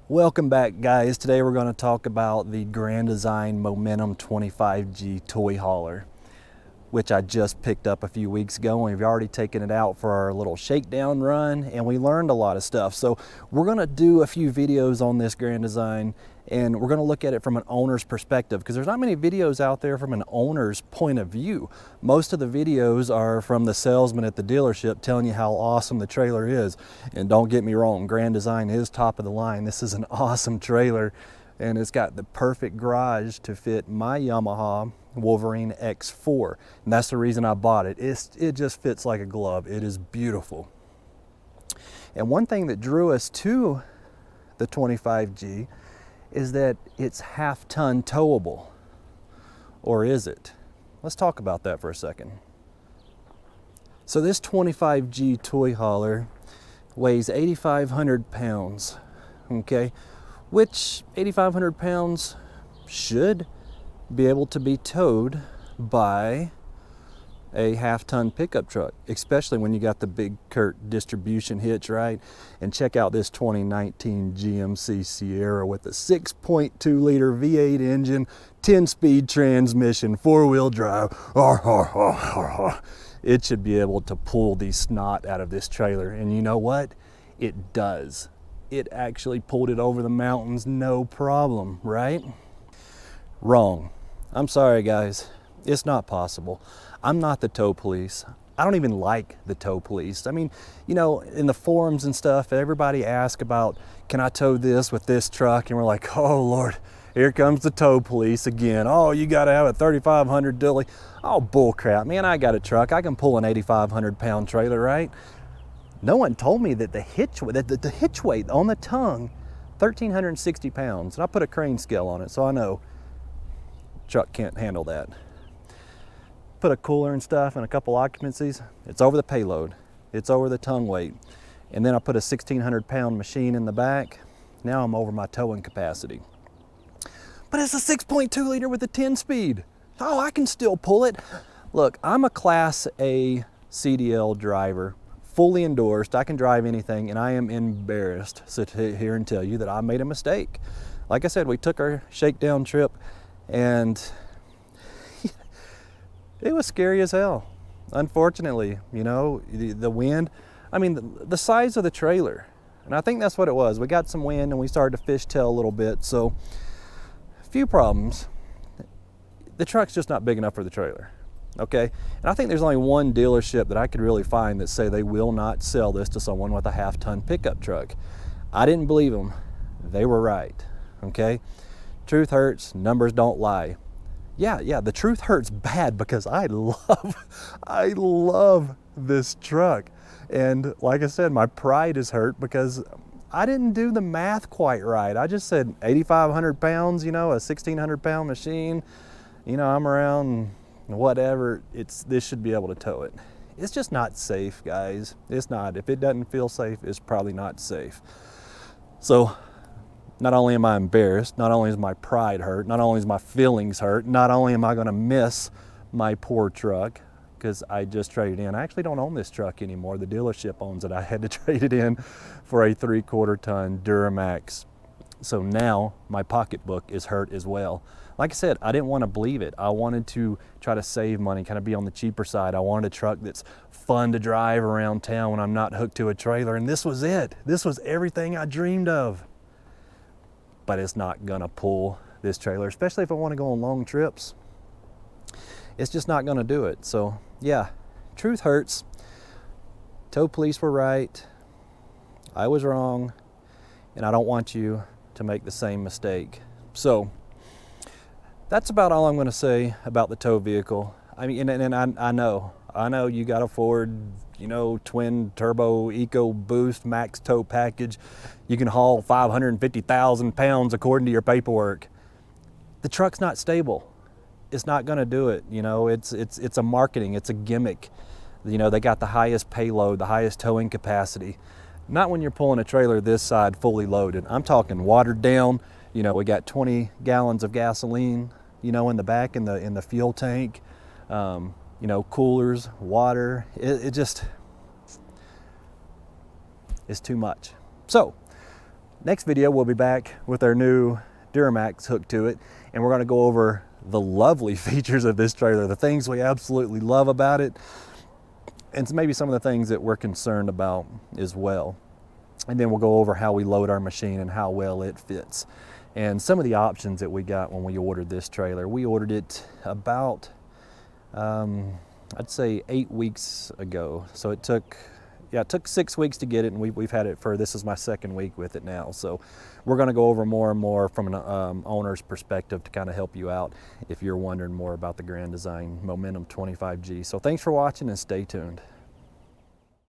Welcome back, guys. Today we're going to talk about the Grand Design Momentum 25G toy hauler, which I just picked up a few weeks ago, and we've already taken it out for our little shakedown run, and we learned a lot of stuff. So we're going to do a few videos on this Grand Design, and we're going to look at it from an owner's perspective, because there's not many videos out there from an owner's point of view. Most of the videos are from the salesman at the dealership telling you how awesome the trailer is. And don't get me wrong, Grand Design is top of the line. This is an awesome trailer, and it's got the perfect garage to fit my Yamaha Wolverine X4, and that's the reason I bought it. It just fits like a glove. It is beautiful. And one thing that drew us to the 25G is that it's half-ton towable. Or is it? Let's talk about that for a second. So this 25G toy hauler weighs 8,500 pounds, okay? Which 8,500 pounds should be able to be towed by a half-ton pickup truck, especially when you got the big Kurt distribution hitch, right? And check out this 2019 GMC Seirra with a 6.2 liter V8 engine, 10-speed transmission, 4-wheel drive. It should be able to pull the snot out of this trailer, and you know what? It does. It actually pulled it over the mountains, no problem, right? Wrong. I'm sorry, guys. It's not possible. I'm not the tow police. I don't even like the tow police. I mean, you know, in the forums and stuff, everybody asks about, can I tow this with this truck? And we're like, oh Lord, here comes the tow police again. Oh, you gotta have a 3,500 dually. Oh, bull crap, man, I got a truck. I can pull an 8,500 pound trailer, right? No one told me that the hitch weight on the tongue, 1,360 pounds. And I put a crane scale on it, so I know truck can't handle that. Put a cooler and stuff and a couple occupancies, it's over the payload, it's over the tongue weight. And then I put a 1,600 pound machine in the back. Now I'm over my towing capacity. But it's a 6.2 liter with a 10 speed. Oh, I can still pull it. Look, I'm a Class A CDL driver, fully endorsed. I can drive anything, and I am embarrassed to sit here and tell you that I made a mistake. Like I said, we took our shakedown trip, and it was scary as hell. Unfortunately, you know, the wind, I mean, the size of the trailer, and I think that's what it was. We got some wind and we started to fishtail a little bit, so a few problems. The truck's just not big enough for the trailer, okay? And I think there's only one dealership that I could really find that say they will not sell this to someone with a half-ton pickup truck. I didn't believe them. They were right, okay? Truth hurts, numbers don't lie. Yeah, the truth hurts bad, because I love this truck. And like I said, my pride is hurt because I didn't do the math quite right. I just said 8,500 pounds, you know, a 1,600 pound machine, you know, I'm around whatever, this should be able to tow it. It's just not safe, guys. It's not. If it doesn't feel safe, it's probably not safe. So not only am I embarrassed, not only is my pride hurt, not only is my feelings hurt, not only am I gonna miss my poor truck, because I just traded in. I actually don't own this truck anymore. The dealership owns it. I had to trade it in for a 3/4 ton Duramax. So now my pocketbook is hurt as well. Like I said, I didn't want to believe it. I wanted to try to save money, kind of be on the cheaper side. I wanted a truck that's fun to drive around town when I'm not hooked to a trailer, and this was it. This was everything I dreamed of. But it's not gonna pull this trailer, especially if I want to go on long trips. It's just not gonna do it. So yeah, truth hurts. Tow police were right. I was wrong, and I don't want you to make the same mistake. So that's about all I'm gonna say about the tow vehicle. I mean, and I know you got a Ford, you know, twin turbo eco boost max tow package. You can haul 550,000 pounds according to your paperwork. The truck's not stable. It's not gonna do it. You know, it's a marketing, it's a gimmick. You know, they got the highest payload, the highest towing capacity. Not when you're pulling a trailer this side fully loaded. I'm talking watered down. You know, we got 20 gallons of gasoline, you know, in the back in the fuel tank. You know, coolers, water, it just, it's too much. So Next video, we'll be back with our new Duramax hooked to it, and we're going to go over the lovely features of this trailer, the things we absolutely love about it, and maybe some of the things that we're concerned about as well. And then we'll go over how we load our machine and how well it fits. And some of the options that we got when we ordered this trailer. We ordered it about, I'd say 8 weeks ago. So it took 6 weeks to get it, and we've had it for, this is my second week with it now. So we're gonna go over more and more from an owner's perspective to kind of help you out if you're wondering more about the Grand Design Momentum 25G. So thanks for watching and stay tuned.